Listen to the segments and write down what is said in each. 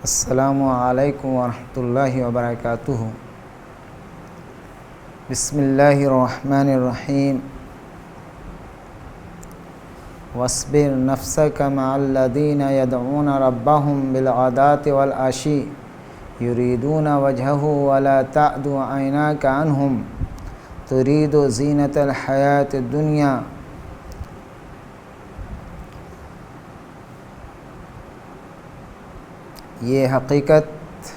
السلام علیکم ورحمۃ اللہ وبرکاتہ۔ بسم اللہ الرحمن الرحیم۔ واصبر نفسک مع الذین یدعون ربهم بالغداة والعشی یریدون وجہہ ولا تعد عیناک عنہم ترید زینۃ الحیاۃ الدنیا۔ یہ حقیقت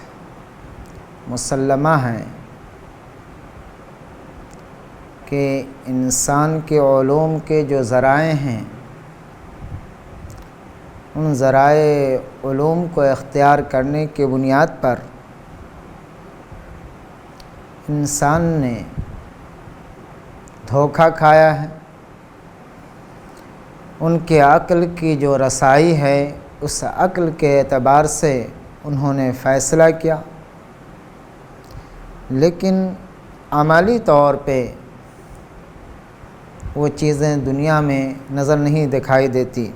مسلمہ ہے کہ انسان کے علوم کے جو ذرائع ہیں، ان ذرائع علوم کو اختیار کرنے کی بنیاد پر انسان نے دھوکہ کھایا ہے۔ ان کے عقل کی جو رسائی ہے، اس عقل کے اعتبار سے انہوں نے فیصلہ کیا، لیکن عملی طور پہ وہ چیزیں دنیا میں نظر نہیں دکھائی دیتی۔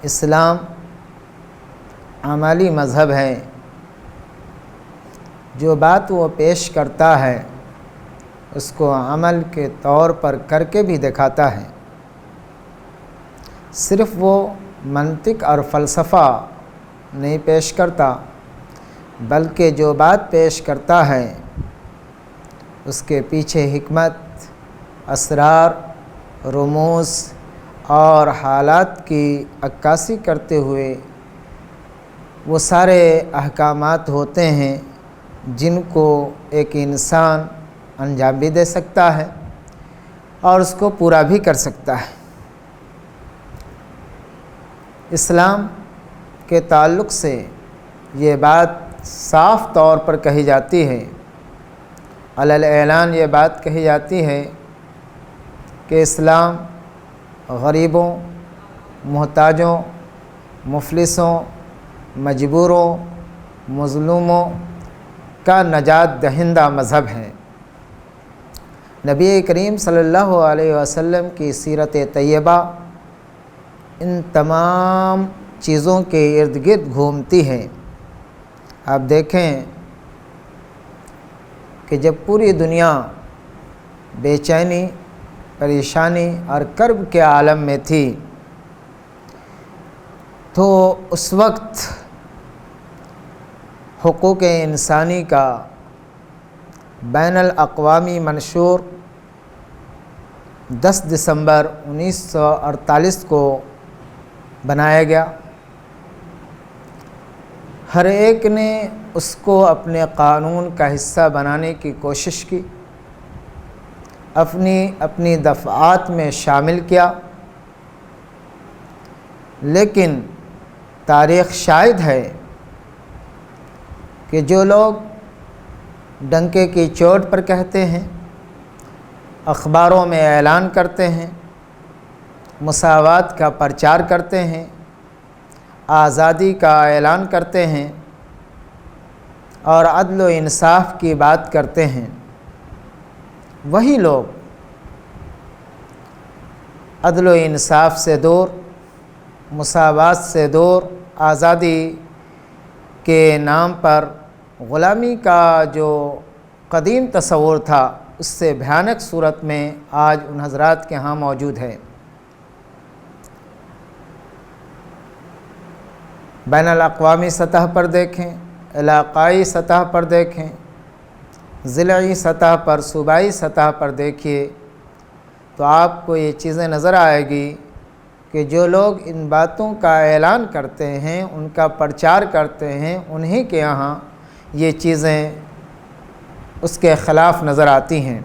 اسلام عملی مذہب ہے، جو بات وہ پیش کرتا ہے اس کو عمل کے طور پر کر کے بھی دکھاتا ہے۔ صرف وہ منطق اور فلسفہ نہیں پیش کرتا، بلکہ جو بات پیش کرتا ہے اس کے پیچھے حکمت، اسرار، رموز اور حالات کی عکاسی کرتے ہوئے وہ سارے احکامات ہوتے ہیں جن کو ایک انسان انجام بھی دے سکتا ہے اور اس کو پورا بھی کر سکتا ہے۔ اسلام کے تعلق سے یہ بات صاف طور پر کہی جاتی ہے، علی الاعلان یہ بات کہی جاتی ہے کہ اسلام غریبوں، محتاجوں، مفلسوں، مجبوروں، مظلوموں کا نجات دہندہ مذہب ہے۔ نبی کریم صلی اللہ علیہ وسلم کی سیرت طیبہ ان تمام چیزوں کے ارد گرد گھومتی ہے۔ آپ دیکھیں کہ جب پوری دنیا بے چینی، پریشانی اور کرب کے عالم میں تھی، تو اس وقت حقوق انسانی کا بین الاقوامی منشور 10 دسمبر 1948 کو بنایا گیا۔ ہر ایک نے اس کو اپنے قانون کا حصہ بنانے کی کوشش کی، اپنی دفعات میں شامل کیا، لیکن تاریخ شاہد ہے کہ جو لوگ ڈنکے کی چوٹ پر کہتے ہیں، اخباروں میں اعلان کرتے ہیں، مساوات کا پرچار کرتے ہیں، آزادی کا اعلان کرتے ہیں اور عدل و انصاف کی بات کرتے ہیں، وہی لوگ عدل و انصاف سے دور، مساوات سے دور، آزادی کے نام پر غلامی کا جو قدیم تصور تھا، اس سے بھیانک صورت میں آج ان حضرات کے ہاں موجود ہے۔ بین الاقوامی سطح پر دیکھیں، علاقائی سطح پر دیکھیں، ضلعی سطح پر، صوبائی سطح پر دیکھیے، تو آپ کو یہ چیزیں نظر آئے گی کہ جو لوگ ان باتوں کا اعلان کرتے ہیں، ان کا پرچار کرتے ہیں، انہی کے یہاں یہ چیزیں اس کے خلاف نظر آتی ہیں۔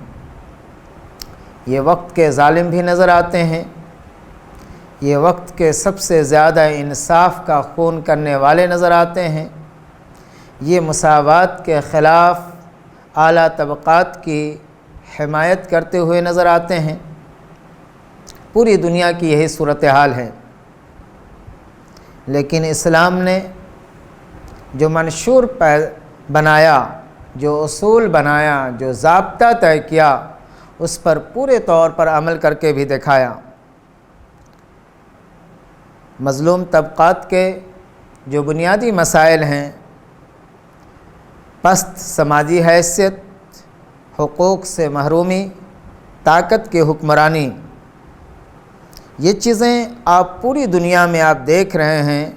یہ وقت کے ظالم بھی نظر آتے ہیں، یہ وقت کے سب سے زیادہ انصاف کا خون کرنے والے نظر آتے ہیں، یہ مساوات کے خلاف اعلیٰ طبقات کی حمایت کرتے ہوئے نظر آتے ہیں۔ پوری دنیا کی یہی صورتحال ہے، لیکن اسلام نے جو منشور بنایا، جو اصول بنایا، جو ضابطہ طے کیا، اس پر پورے طور پر عمل کر کے بھی دکھایا۔ مظلوم طبقات کے جو بنیادی مسائل ہیں، پست سماجی حیثیت، حقوق سے محرومی، طاقت کی حکمرانی، یہ چیزیں آپ پوری دنیا میں آپ دیکھ رہے ہیں۔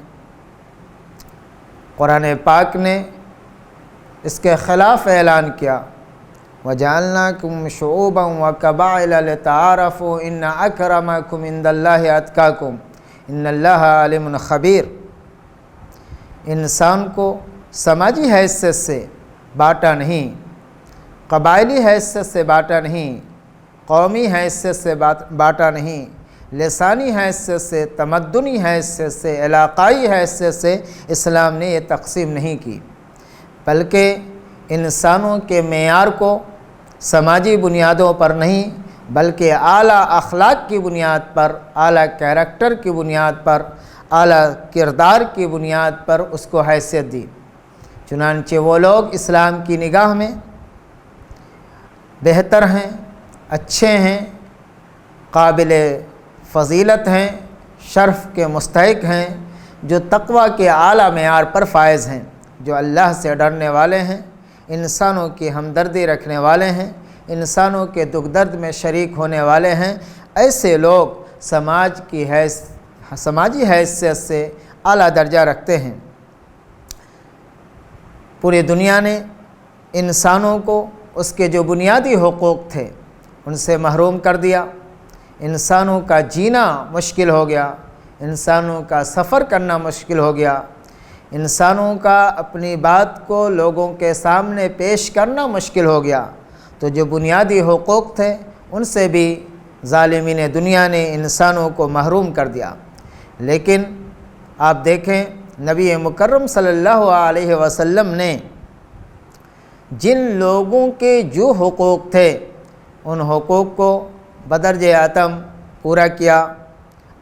قرآن پاک نے اس کے خلاف اعلان کیا، وَجَعَلْنَاكُمْ شُعُوبًا وَقَبَائِلَ لِتَعَارَفُوا إِنَّ أَكْرَمَكُمْ عِندَ اللَّهِ أَتْقَاكُمْ إِنَّ اللَّهَ عَلِيمٌ خَبِيرٌ۔ انسان کو سماجی حیثیت سے بانٹا نہیں، قبائلی حیثیت سے بانٹا نہیں، قومی حیثیت سے بانٹا نہیں، لسانی حیثیت سے، تمدنی حیثیت سے، علاقائی حیثیت سے اسلام نے یہ تقسیم نہیں کی، بلکہ انسانوں کے معیار کو سماجی بنیادوں پر نہیں بلکہ اعلیٰ اخلاق کی بنیاد پر، اعلیٰ کیریکٹر کی بنیاد پر، اعلیٰ کردار کی بنیاد پر اس کو حیثیت دی۔ چنانچہ وہ لوگ اسلام کی نگاہ میں بہتر ہیں، اچھے ہیں، قابل فضیلت ہیں، شرف کے مستحق ہیں، جو تقوی کے اعلیٰ معیار پر فائز ہیں، جو اللہ سے ڈرنے والے ہیں، انسانوں کی ہمدردی رکھنے والے ہیں، انسانوں کے دکھ درد میں شریک ہونے والے ہیں۔ ایسے لوگ سماجی حیثیت سے اعلیٰ درجہ رکھتے ہیں۔ پوری دنیا نے انسانوں کو اس کے جو بنیادی حقوق تھے ان سے محروم کر دیا، انسانوں کا جینا مشکل ہو گیا، انسانوں کا سفر کرنا مشکل ہو گیا، انسانوں کا اپنی بات کو لوگوں کے سامنے پیش کرنا مشکل ہو گیا۔ تو جو بنیادی حقوق تھے ان سے بھی ظالمین دنیا نے انسانوں کو محروم کر دیا۔ لیکن آپ دیکھیں نبی مکرم صلی اللہ علیہ وسلم نے جن لوگوں کے جو حقوق تھے ان حقوق کو بدرجہ اتم پورا کیا۔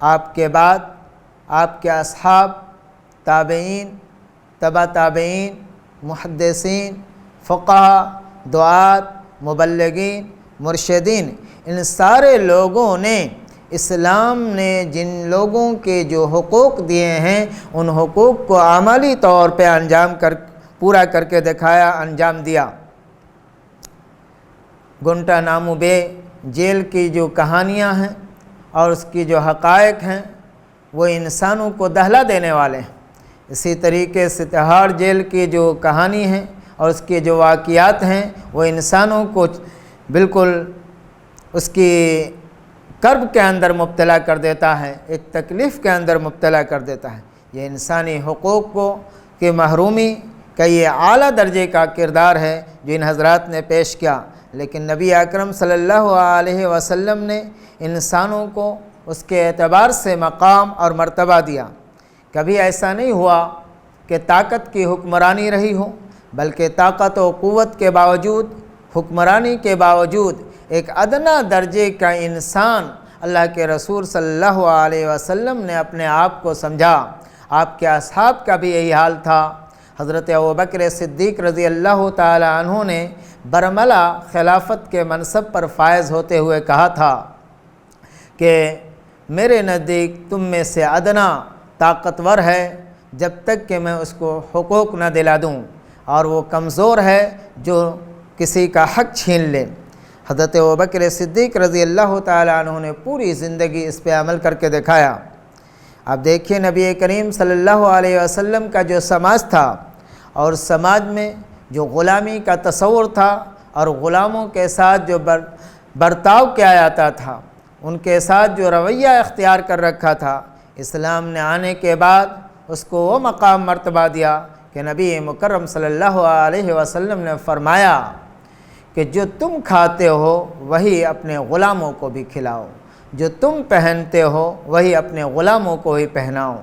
آپ کے بعد آپ کے اصحاب، تابعین، تبع تابعین، محدثین، فقہا، دعات، مبلغین، مرشدین، ان سارے لوگوں نے اسلام نے جن لوگوں کے جو حقوق دیے ہیں ان حقوق کو عملی طور پہ پورا کر کے دکھایا، انجام دیا۔ گنٹانامو بے جیل کی جو کہانیاں ہیں اور اس کی جو حقائق ہیں وہ انسانوں کو دہلا دینے والے ہیں۔ اسی طریقے سے تہاڑ جیل کی جو کہانی ہے اور اس کے جو واقعات ہیں وہ انسانوں کو بالکل اس کی کرب کے اندر مبتلا کر دیتا ہے، ایک تکلیف کے اندر مبتلا کر دیتا ہے۔ یہ انسانی حقوق کی محرومی کا یہ اعلیٰ درجے کا کردار ہے جو ان حضرات نے پیش کیا۔ لیکن نبی اکرم صلی اللہ علیہ وسلم نے انسانوں کو اس کے اعتبار سے مقام اور مرتبہ دیا۔ کبھی ایسا نہیں ہوا کہ طاقت کی حکمرانی رہی ہو، بلکہ طاقت و قوت کے باوجود، حکمرانی کے باوجود ایک ادنا درجے کا انسان اللہ کے رسول صلی اللہ علیہ وسلم نے اپنے آپ کو سمجھا۔ آپ کے اصحاب کا بھی یہی حال تھا۔ حضرت ابوبکر صدیق رضی اللہ تعالی عنہ نے برملا خلافت کے منصب پر فائز ہوتے ہوئے کہا تھا کہ میرے نزدیک تم میں سے ادنا طاقتور ہے جب تک کہ میں اس کو حقوق نہ دلا دوں، اور وہ کمزور ہے جو کسی کا حق چھین لے۔ حضرت ابوبکر صدیق رضی اللہ تعالی عنہ نے پوری زندگی اس پہ عمل کر کے دکھایا۔ اب دیکھیے نبی کریم صلی اللہ علیہ وسلم کا جو سماج تھا اور سماج میں جو غلامی کا تصور تھا اور غلاموں کے ساتھ جو برتاؤ کیا جاتا تھا، ان کے ساتھ جو رویہ اختیار کر رکھا تھا، اسلام نے آنے کے بعد اس کو وہ مقام مرتبہ دیا کہ نبی مکرم صلی اللہ علیہ وسلم نے فرمایا کہ جو تم کھاتے ہو وہی اپنے غلاموں کو بھی کھلاؤ، جو تم پہنتے ہو وہی اپنے غلاموں کو ہی پہناؤ۔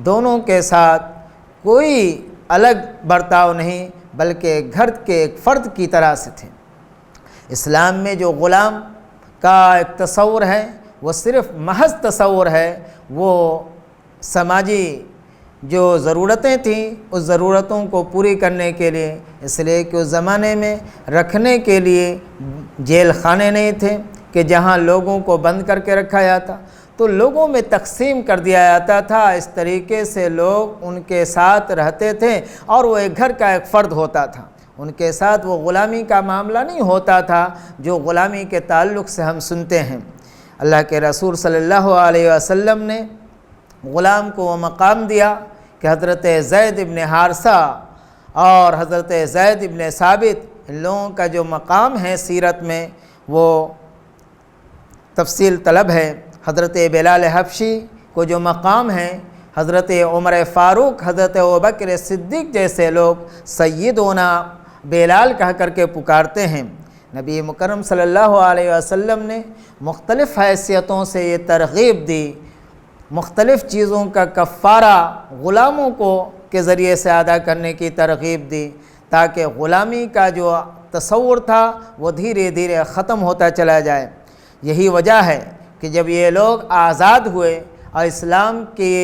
دونوں کے ساتھ کوئی الگ برتاؤ نہیں بلکہ گھر کے ایک فرد کی طرح سے تھے۔ اسلام میں جو غلام کا ایک تصور ہے وہ صرف محض تصور ہے، وہ سماجی جو ضرورتیں تھیں اس ضرورتوں کو پوری کرنے کے لیے، اس لیے کہ اس زمانے میں رکھنے کے لیے جیل خانے نہیں تھے کہ جہاں لوگوں کو بند کر کے رکھا جاتا، تو لوگوں میں تقسیم کر دیا جاتا تھا۔ اس طریقے سے لوگ ان کے ساتھ رہتے تھے اور وہ ایک گھر کا ایک فرد ہوتا تھا، ان کے ساتھ وہ غلامی کا معاملہ نہیں ہوتا تھا جو غلامی کے تعلق سے ہم سنتے ہیں۔ اللہ کے رسول صلی اللہ علیہ وسلم نے غلام کو وہ مقام دیا کہ حضرت زید ابن حارثہ اور حضرت زید ابن ثابت، ان لوگوں کا جو مقام ہے سیرت میں وہ تفصیل طلب ہے۔ حضرت بلال حبشی کو جو مقام ہے، حضرت عمر فاروق، حضرت ابوبکر صدیق جیسے لوگ سیدنا بلال کہہ کر کے پکارتے ہیں۔ نبی مکرم صلی اللہ علیہ وسلم نے مختلف حیثیتوں سے یہ ترغیب دی، مختلف چیزوں کا کفارہ غلاموں کو کے ذریعے سے ادا کرنے کی ترغیب دی، تاکہ غلامی کا جو تصور تھا وہ دھیرے دھیرے ختم ہوتا چلا جائے۔ یہی وجہ ہے کہ جب یہ لوگ آزاد ہوئے اور اسلام کے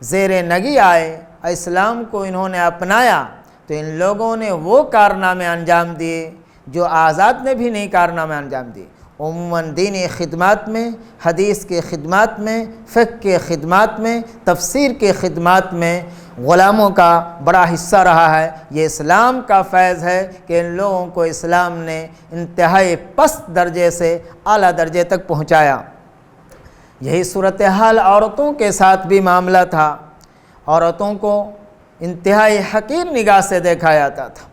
زیر نگی آئے اور اسلام کو انہوں نے اپنایا، تو ان لوگوں نے وہ کارنامے انجام دیے جو آزاد نے بھی نہیں کارنامے انجام دیے۔ عموماً دینی خدمات میں، حدیث کے خدمات میں، فقہ کے خدمات میں، تفسیر کے خدمات میں غلاموں کا بڑا حصہ رہا ہے۔ یہ اسلام کا فیض ہے کہ ان لوگوں کو اسلام نے انتہائی پست درجے سے اعلیٰ درجے تک پہنچایا۔ یہی صورتحال عورتوں کے ساتھ بھی معاملہ تھا۔ عورتوں کو انتہائی حقیر نگاہ سے دیکھا جاتا تھا،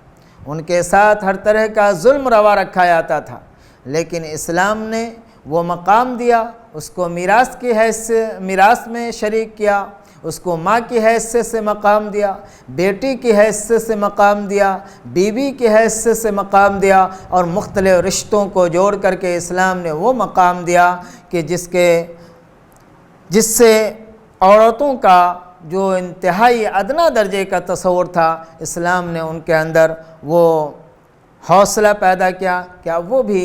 ان کے ساتھ ہر طرح کا ظلم روا رکھا جاتا تھا، لیکن اسلام نے وہ مقام دیا، اس کو میراث میں شریک کیا، اس کو ماں کی حیثیت سے مقام دیا، بیٹی کی حیثیت سے مقام دیا، بیوی کی حیثیت سے مقام دیا، اور مختلف رشتوں کو جوڑ کر کے اسلام نے وہ مقام دیا کہ جس سے عورتوں کا جو انتہائی ادنیٰ درجے کا تصور تھا، اسلام نے ان کے اندر وہ حوصلہ پیدا کیا کہ اب وہ بھی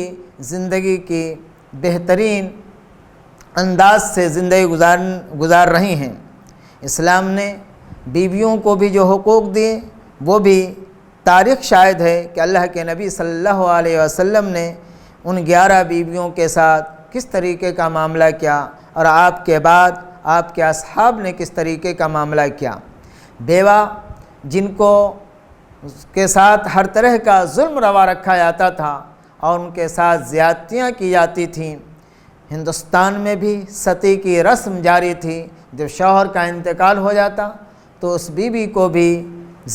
زندگی کی بہترین انداز سے زندگی گزار رہی ہیں۔ اسلام نے بیویوں کو بھی جو حقوق دیے وہ بھی تاریخ شاہد ہے کہ اللہ کے نبی صلی اللہ علیہ وسلم نے ان 11 بیویوں کے ساتھ کس طریقے کا معاملہ کیا، اور آپ کے بعد آپ کے اصحاب نے کس طریقے کا معاملہ کیا۔ بیوہ جن کو اس کے ساتھ ہر طرح کا ظلم روا رکھا جاتا تھا اور ان کے ساتھ زیادتیاں کی جاتی تھیں، ہندوستان میں بھی ستی کی رسم جاری تھی۔ جب شوہر کا انتقال ہو جاتا تو اس بیوی کو بھی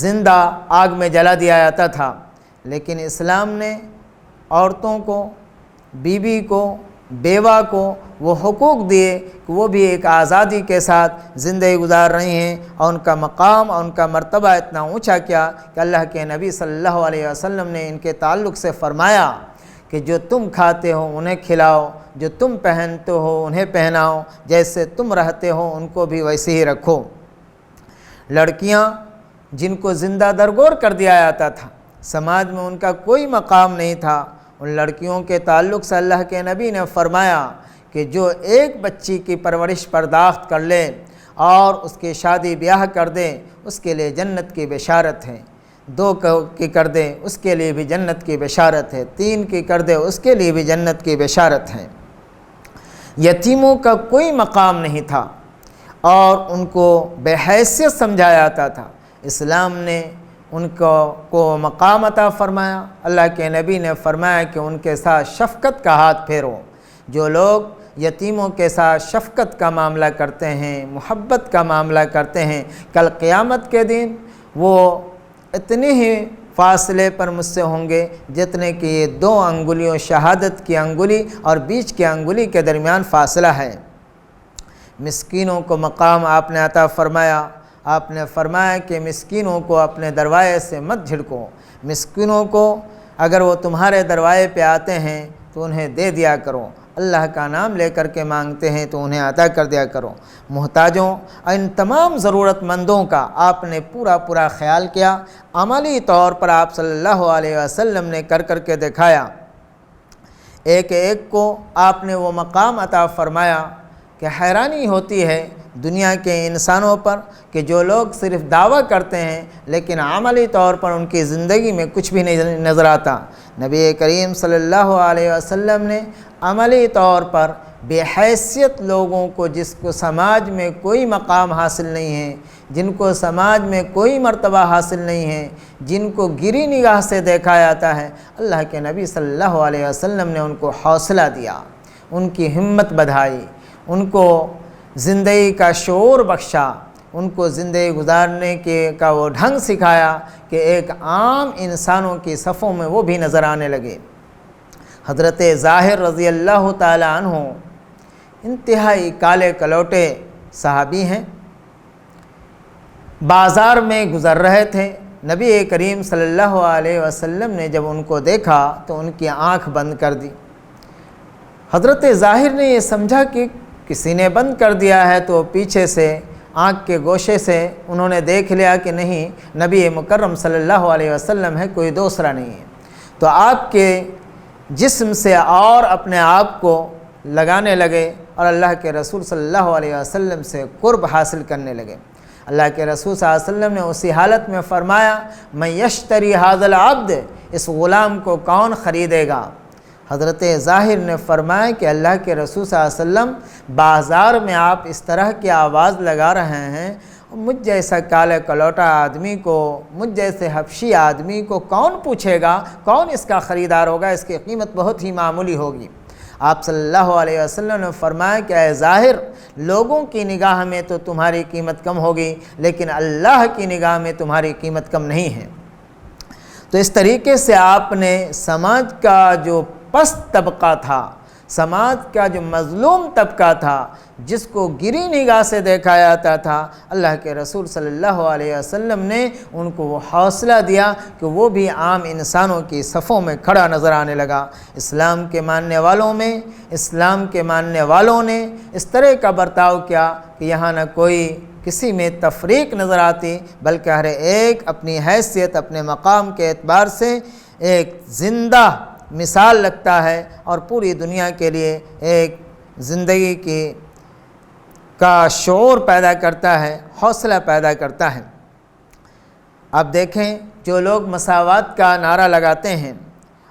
زندہ آگ میں جلا دیا جاتا تھا، لیکن اسلام نے عورتوں کو، بیوی کو، بیوہ کو وہ حقوق دیے کہ وہ بھی ایک آزادی کے ساتھ زندگی گزار رہی ہیں، اور ان کا مقام اور ان کا مرتبہ اتنا اونچا کیا کہ اللہ کے نبی صلی اللہ علیہ وسلم نے ان کے تعلق سے فرمایا کہ جو تم کھاتے ہو انہیں کھلاؤ، جو تم پہنتے ہو انہیں پہناؤ، جیسے تم رہتے ہو ان کو بھی ویسے ہی رکھو۔ لڑکیاں جن کو زندہ درگور کر دیا جاتا تھا، سماج میں ان کا کوئی مقام نہیں تھا، ان لڑکیوں کے تعلق سے اللہ کے نبی نے فرمایا کہ جو ایک بچی کی پرورش برداشت کر لے اور اس کی شادی بیاہ کر دے، اس کے لیے جنت کی بشارت ہے۔ 2 کی کر دے اس کے لیے بھی جنت کی بشارت ہے، 3 کی کر دے اس کے لیے بھی جنت کی بشارت ہے۔ یتیموں کا کوئی مقام نہیں تھا اور ان کو بے حیثیت سمجھا جاتا تھا۔ اسلام نے ان کو مقام عطا فرمایا۔ اللہ کے نبی نے فرمایا کہ ان کے ساتھ شفقت کا ہاتھ پھیرو۔ جو لوگ یتیموں کے ساتھ شفقت کا معاملہ کرتے ہیں، محبت کا معاملہ کرتے ہیں، کل قیامت کے دن وہ اتنے ہی فاصلے پر مجھ سے ہوں گے جتنے کہ یہ 2 انگلیوں، شہادت کی انگلی اور بیچ کی انگلی کے درمیان فاصلہ ہے۔ مسکینوں کو مقام آپ نے عطا فرمایا۔ آپ نے فرمایا کہ مسکینوں کو اپنے دروازے سے مت جھڑکو، مسکینوں کو اگر وہ تمہارے دروازے پہ آتے ہیں تو انہیں دے دیا کرو، اللہ کا نام لے کر کے مانگتے ہیں تو انہیں عطا کر دیا کرو۔ محتاجوں اور ان تمام ضرورت مندوں کا آپ نے پورا خیال کیا۔ عملی طور پر آپ صلی اللہ علیہ وسلم نے کر کے دکھایا۔ ایک ایک کو آپ نے وہ مقام عطا فرمایا کہ حیرانی ہوتی ہے دنیا کے انسانوں پر کہ جو لوگ صرف دعویٰ کرتے ہیں لیکن عملی طور پر ان کی زندگی میں کچھ بھی نہیں نظر آتا۔ نبی کریم صلی اللہ علیہ وسلم نے عملی طور پر بے حیثیت لوگوں کو، جس کو سماج میں کوئی مقام حاصل نہیں ہے، جن کو سماج میں کوئی مرتبہ حاصل نہیں ہے، جن کو گری نگاہ سے دیکھا جاتا ہے، اللہ کے نبی صلی اللہ علیہ وسلم نے ان کو حوصلہ دیا، ان کی ہمت بڑھائی، ان کو زندگی کا شعور بخشا، ان کو زندگی گزارنے کا وہ ڈھنگ سکھایا کہ ایک عام انسانوں کی صفوں میں وہ بھی نظر آنے لگے۔ حضرت ظاہر رضی اللہ تعالی عنہ انتہائی کالے کلوٹے صحابی ہیں، بازار میں گزر رہے تھے۔ نبی کریم صلی اللہ علیہ وسلم نے جب ان کو دیکھا تو ان کی آنکھ بند کر دی۔ حضرت ظاہر نے یہ سمجھا کہ کسی نے بند کر دیا ہے، تو پیچھے سے آنکھ کے گوشے سے انہوں نے دیکھ لیا کہ نہیں، نبی مکرم صلی اللہ علیہ وسلم ہے، کوئی دوسرا نہیں ہے۔ تو آپ کے جسم سے اور اپنے آپ کو لگانے لگے اور اللہ کے رسول صلی اللہ علیہ وسلم سے قرب حاصل کرنے لگے۔ اللہ کے رسول صلی اللہ علیہ وسلم نے اسی حالت میں فرمایا، میں یشتری ھذا العبد، اس غلام کو کون خریدے گا؟ حضرت ظاہر نے فرمایا کہ اللہ کے رسول صلی اللہ علیہ وسلم، بازار میں آپ اس طرح کی آواز لگا رہے ہیں، مجھ جیسا کالے کلوٹا آدمی کو، مجھ جیسے حبشی آدمی کو کون پوچھے گا، کون اس کا خریدار ہوگا؟ اس کی قیمت بہت ہی معمولی ہوگی۔ آپ صلی اللہ علیہ وسلم نے فرمایا کہ اے ظاہر، لوگوں کی نگاہ میں تو تمہاری قیمت کم ہوگی، لیکن اللہ کی نگاہ میں تمہاری قیمت کم نہیں ہے۔ تو اس طریقے سے آپ نے سماج کا جو پست طبقہ تھا، سماج کا جو مظلوم طبقہ تھا، جس کو گری نگاہ سے دیکھا جاتا تھا، اللہ کے رسول صلی اللہ علیہ وسلم نے ان کو وہ حوصلہ دیا کہ وہ بھی عام انسانوں کی صفوں میں کھڑا نظر آنے لگا۔ اسلام کے ماننے والوں میں، اسلام کے ماننے والوں نے اس طرح کا برتاؤ کیا کہ یہاں نہ کوئی کسی میں تفریق نظر آتی، بلکہ ہر ایک اپنی حیثیت، اپنے مقام کے اعتبار سے ایک زندہ مثال لگتا ہے اور پوری دنیا کے لیے ایک زندگی کا شعور پیدا کرتا ہے، حوصلہ پیدا کرتا ہے۔ اب دیکھیں، جو لوگ مساوات کا نعرہ لگاتے ہیں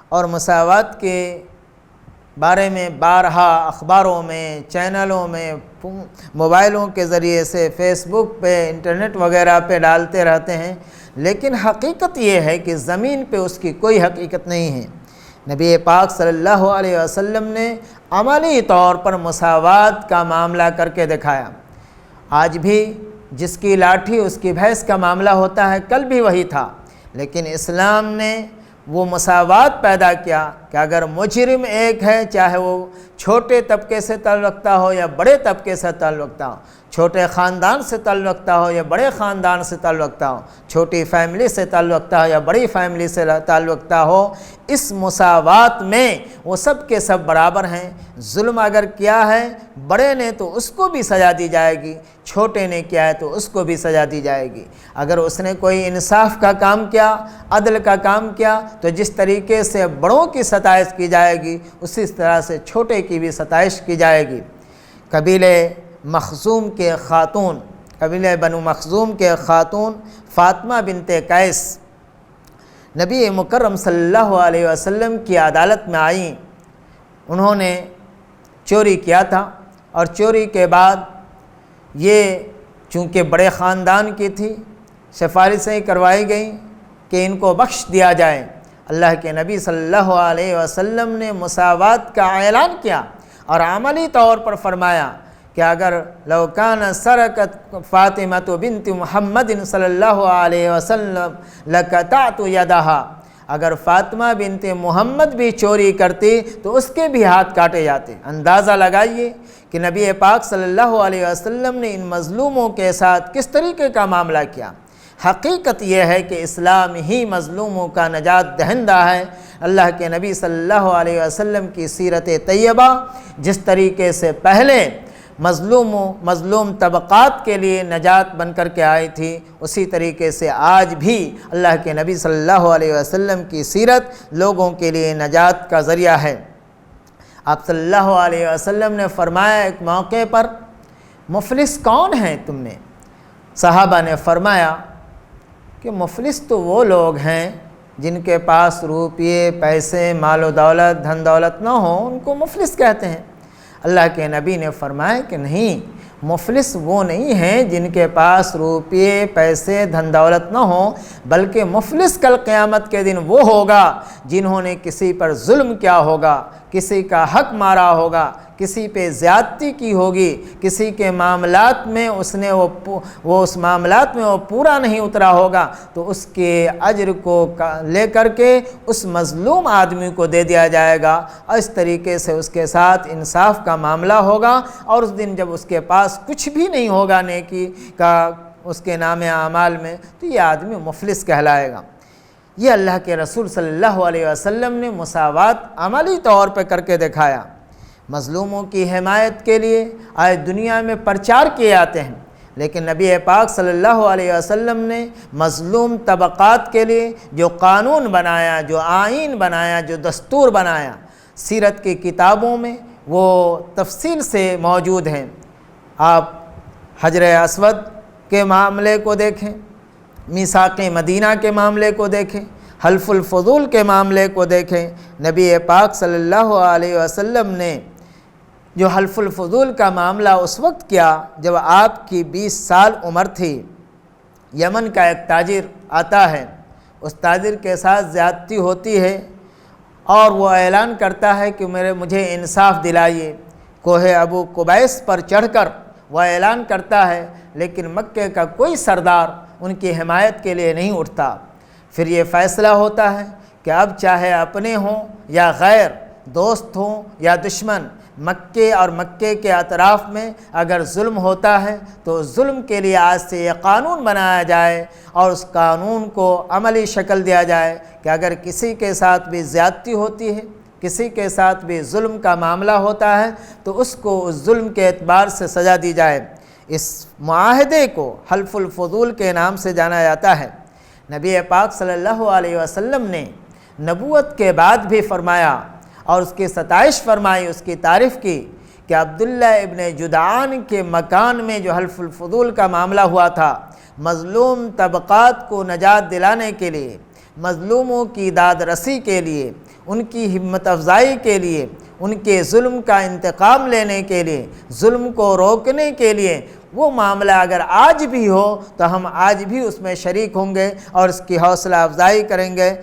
اور مساوات کے بارے میں بارہا اخباروں میں، چینلوں میں، موبائلوں کے ذریعے سے، فیس بک پہ، انٹرنیٹ وغیرہ پہ ڈالتے رہتے ہیں، لیکن حقیقت یہ ہے کہ زمین پہ اس کی کوئی حقیقت نہیں ہے۔ نبی پاک صلی اللہ علیہ وسلم نے عملی طور پر مساوات کا معاملہ کر کے دکھایا۔ آج بھی جس کی لاٹھی اس کی بھینس کا معاملہ ہوتا ہے، کل بھی وہی تھا، لیکن اسلام نے وہ مساوات پیدا کیا کہ اگر مجرم ایک ہے، چاہے وہ چھوٹے طبقے سے تعلق رکھتا ہو یا بڑے طبقے سے تعلق رکھتا ہو، چھوٹے خاندان سے تعلق رکھتا ہو یا بڑے خاندان سے تعلق رکھتا ہو، چھوٹی فیملی سے تعلق رکھتا ہو یا بڑی فیملی سے تعلق رکھتا ہو، اس مساوات میں وہ سب کے سب برابر ہیں۔ ظلم اگر کیا ہے بڑے نے تو اس کو بھی سزا دی جائے گی، چھوٹے نے کیا ہے تو اس کو بھی سزا دی جائے گی۔ اگر اس نے کوئی انصاف کا کام کیا، عدل کا کام کیا، تو جس طریقے سے بڑوں کی ستائش کی جائے گی، اسی طرح سے چھوٹے کی بھی ستائش کی جائے گی۔ قبیلہ مخزوم کے خاتون، قبیلہ بنو مخزوم کے خاتون فاطمہ بنت قیس نبی مکرم صلی اللہ علیہ وسلم کی عدالت میں آئیں۔ انہوں نے چوری کیا تھا اور چوری کے بعد یہ چونکہ بڑے خاندان کی تھی، سفارشیں کروائی گئیں کہ ان کو بخش دیا جائے۔ اللہ کے نبی صلی اللہ علیہ وسلم نے مساوات کا اعلان کیا اور عملی طور پر فرمایا کہ اگر لو کان سرقت فاطمہ بنت محمد صلی اللہ علیہ وسلم لقطعت یدہا، اگر فاطمہ بنت محمد بھی چوری کرتی تو اس کے بھی ہاتھ کاٹے جاتے۔ اندازہ لگائیے کہ نبی پاک صلی اللہ علیہ وسلم نے ان مظلوموں کے ساتھ کس طریقے کا معاملہ کیا۔ حقیقت یہ ہے کہ اسلام ہی مظلوموں کا نجات دہندہ ہے۔ اللہ کے نبی صلی اللہ علیہ وسلم کی سیرت طیبہ جس طریقے سے پہلے مظلوم طبقات کے لیے نجات بن کر کے آئی تھی، اسی طریقے سے آج بھی اللہ کے نبی صلی اللہ علیہ وسلم کی سیرت لوگوں کے لیے نجات کا ذریعہ ہے۔ آپ صلی اللہ علیہ وسلم نے فرمایا ایک موقع پر، مفلس کون ہیں تم میں؟ صحابہ نے فرمایا کہ مفلس تو وہ لوگ ہیں جن کے پاس روپیے، پیسے، مال و دولت، دھن دولت نہ ہو، ان کو مفلس کہتے ہیں۔ اللہ کے نبی نے فرمایا کہ نہیں، مفلس وہ نہیں ہیں جن کے پاس روپیے پیسے دھن دولت نہ ہوں، بلکہ مفلس کل قیامت کے دن وہ ہوگا جنہوں نے کسی پر ظلم کیا ہوگا، کسی کا حق مارا ہوگا، کسی پہ زیادتی کی ہوگی، کسی کے معاملات میں اس نے اس معاملات میں وہ پورا نہیں اترا ہوگا، تو اس کے اجر کو لے کر کے اس مظلوم آدمی کو دے دیا جائے گا، اور اس طریقے سے اس کے ساتھ انصاف کا معاملہ ہوگا، اور اس دن جب اس کے پاس کچھ بھی نہیں ہوگا نیکی کا اس کے نام اعمال میں، تو یہ آدمی مفلس کہلائے گا۔ یہ اللہ کے رسول صلی اللہ علیہ وسلم نے مساوات عملی طور پہ کر کے دکھایا۔ مظلوموں کی حمایت کے لیے آج دنیا میں پرچار کیے جاتے ہیں، لیکن نبی پاک صلی اللہ علیہ وسلم نے مظلوم طبقات کے لیے جو قانون بنایا، جو آئین بنایا، جو دستور بنایا، سیرت کی کتابوں میں وہ تفصیل سے موجود ہیں۔ آپ حجر اسود کے معاملے کو دیکھیں، میثاق مدینہ کے معاملے کو دیکھیں، حلف الفضول کے معاملے کو دیکھیں۔ نبی پاک صلی اللہ علیہ وسلم نے جو حلف الفضول کا معاملہ اس وقت کیا جب آپ کی 20 سال عمر تھی، یمن کا ایک تاجر آتا ہے، اس تاجر کے ساتھ زیادتی ہوتی ہے اور وہ اعلان کرتا ہے کہ مجھے انصاف دلائیے۔ کوہ ابو قبیس پر چڑھ کر وہ اعلان کرتا ہے، لیکن مکے کا کوئی سردار ان کی حمایت کے لیے نہیں اٹھتا۔ پھر یہ فیصلہ ہوتا ہے کہ اب چاہے اپنے ہوں یا غیر، دوست ہوں یا دشمن، مکے اور مکے کے اطراف میں اگر ظلم ہوتا ہے تو ظلم کے لیے آج سے یہ قانون بنایا جائے اور اس قانون کو عملی شکل دیا جائے کہ اگر کسی کے ساتھ بھی زیادتی ہوتی ہے، کسی کے ساتھ بھی ظلم کا معاملہ ہوتا ہے تو اس کو اس ظلم کے اعتبار سے سزا دی جائے۔ اس معاہدے کو حلف الفضول کے نام سے جانا جاتا ہے۔ نبی پاک صلی اللہ علیہ وسلم نے نبوت کے بعد بھی فرمایا اور اس کی ستائش فرمائی، اس کی تعریف کی کہ عبداللہ ابن جدعان کے مکان میں جو حلف الفضول کا معاملہ ہوا تھا، مظلوم طبقات کو نجات دلانے کے لیے، مظلوموں کی داد رسی کے لیے، ان کی ہمت افزائی کے لیے، ان کے ظلم کا انتقام لینے کے لیے، ظلم کو روکنے کے لیے، وہ معاملہ اگر آج بھی ہو تو ہم آج بھی اس میں شریک ہوں گے اور اس کی حوصلہ افزائی کریں گے۔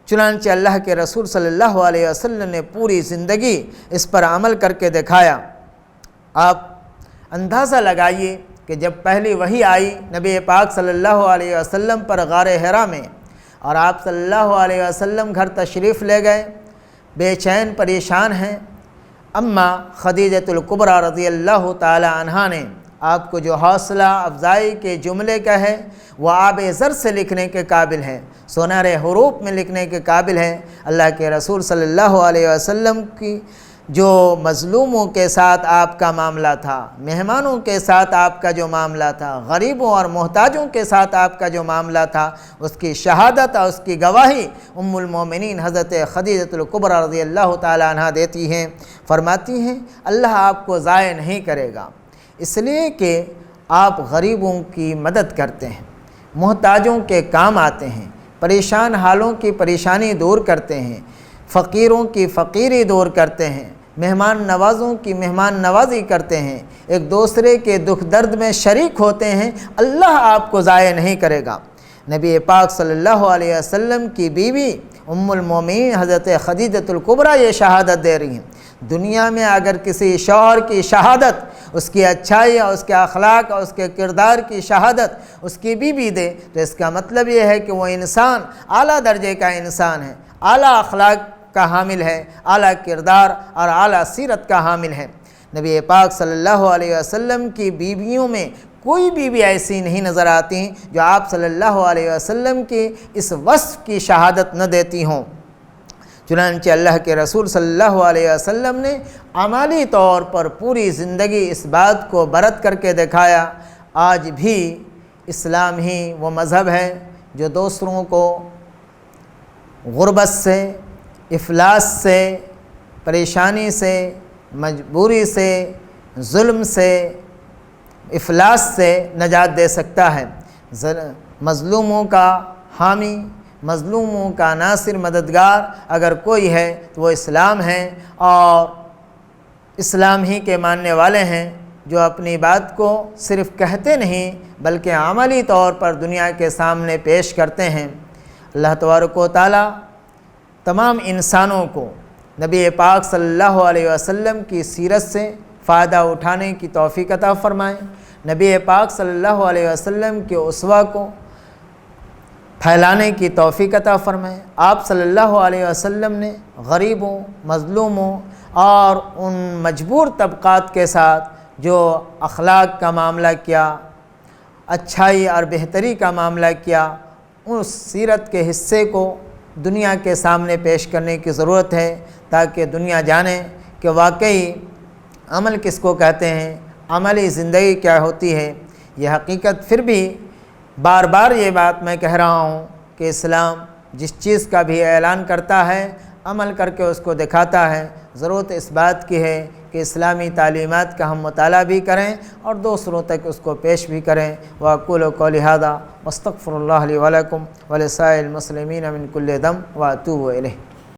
چنانچہ اللہ کے رسول صلی اللہ علیہ وسلم نے پوری زندگی اس پر عمل کر کے دکھایا۔ آپ اندازہ لگائیے کہ جب پہلی وحی آئی نبی پاک صلی اللہ علیہ وسلم پر غار حرا میں، اور آپ صلی اللہ علیہ وسلم گھر تشریف لے گئے، بے چین پریشان ہیں، اماں خدیجۃ الکبریٰ رضی اللہ تعالی عنہا نے آپ کو جو حوصلہ افزائی کے جملے کہے وہ آب زر سے لکھنے کے قابل ہیں، سونار حروف میں لکھنے کے قابل ہیں۔ اللہ کے رسول صلی اللہ علیہ وسلم کی جو مظلوموں کے ساتھ آپ کا معاملہ تھا، مہمانوں کے ساتھ آپ کا جو معاملہ تھا، غریبوں اور محتاجوں کے ساتھ آپ کا جو معاملہ تھا، اس کی شہادت اور اس کی گواہی ام المومنین حضرت خدیجۃ الکبریٰ رضی اللہ تعالی عنہا دیتی ہیں، فرماتی ہیں اللہ آپ کو ضائع نہیں کرے گا، اس لیے کہ آپ غریبوں کی مدد کرتے ہیں، محتاجوں کے کام آتے ہیں، پریشان حالوں کی پریشانی دور کرتے ہیں، فقیروں کی فقیری دور کرتے ہیں، مہمان نوازوں کی مہمان نوازی کرتے ہیں، ایک دوسرے کے دکھ درد میں شریک ہوتے ہیں، اللہ آپ کو ضائع نہیں کرے گا۔ نبی پاک صلی اللہ علیہ وسلم کی بیوی ام المومنین حضرت خدیجۃ الکبریٰ یہ شہادت دے رہی ہیں، دنیا میں اگر کسی شوہر کی شہادت، اس کی اچھائی اور اس کے اخلاق اور اس کے کردار کی شہادت اس کی بیوی دے تو اس کا مطلب یہ ہے کہ وہ انسان اعلیٰ درجے کا انسان ہے، اعلیٰ اخلاق کا حامل ہے، اعلیٰ کردار اور اعلیٰ سیرت کا حامل ہے۔ نبی پاک صلی اللہ علیہ وسلم کی بیویوں میں کوئی بیوی ایسی نہیں نظر آتی جو آپ صلی اللہ علیہ وسلم کی اس وصف کی شہادت نہ دیتی ہوں۔ چنانچہ اللہ کے رسول صلی اللہ علیہ وسلم نے عملی طور پر پوری زندگی اس بات کو برت کر کے دکھایا۔ آج بھی اسلام ہی وہ مذہب ہے جو دوسروں کو غربت سے، افلاس سے، پریشانی سے، مجبوری سے، ظلم سے، افلاس سے نجات دے سکتا ہے۔ مظلوموں کا حامی، مظلوموں کا ناصر، مددگار اگر کوئی ہے تو وہ اسلام ہے، اور اسلام ہی کے ماننے والے ہیں، جو اپنی بات کو صرف کہتے نہیں بلکہ عملی طور پر دنیا کے سامنے پیش کرتے ہیں۔ اللہ تبارک و تعالیٰ تمام انسانوں کو نبی پاک صلی اللہ علیہ وسلم کی سیرت سے فائدہ اٹھانے کی توفیق عطا فرمائیں، نبی پاک صلی اللہ علیہ وسلم کے اسوہ کو پھیلانے کی توفیق عطا فرمائیں۔ آپ صلی اللہ علیہ وسلم نے غریبوں، مظلوموں اور ان مجبور طبقات کے ساتھ جو اخلاق کا معاملہ کیا، اچھائی اور بہتری کا معاملہ کیا، اس سیرت کے حصے کو دنیا کے سامنے پیش کرنے کی ضرورت ہے، تاکہ دنیا جانے کہ واقعی عمل کس کو کہتے ہیں، عملی زندگی کیا ہوتی ہے۔ یہ حقیقت پھر بھی بار بار یہ بات میں کہہ رہا ہوں کہ اسلام جس چیز کا بھی اعلان کرتا ہے عمل کر کے اس کو دکھاتا ہے۔ ضرورت اس بات کی ہے کہ اسلامی تعلیمات کا ہم مطالعہ بھی کریں اور دوسروں تک اس کو پیش بھی کریں۔ وَأَقُولُ قَوْلِي هَذَا وَأَسْتَغْفِرُ اللَّهَ لِي وَلَكُمْ وَلِسَائِرِ الْمُسْلِمِينَ مِنْ كُلِّ ذَنبٍ وَأَتُوبُ إِلَيْهِ۔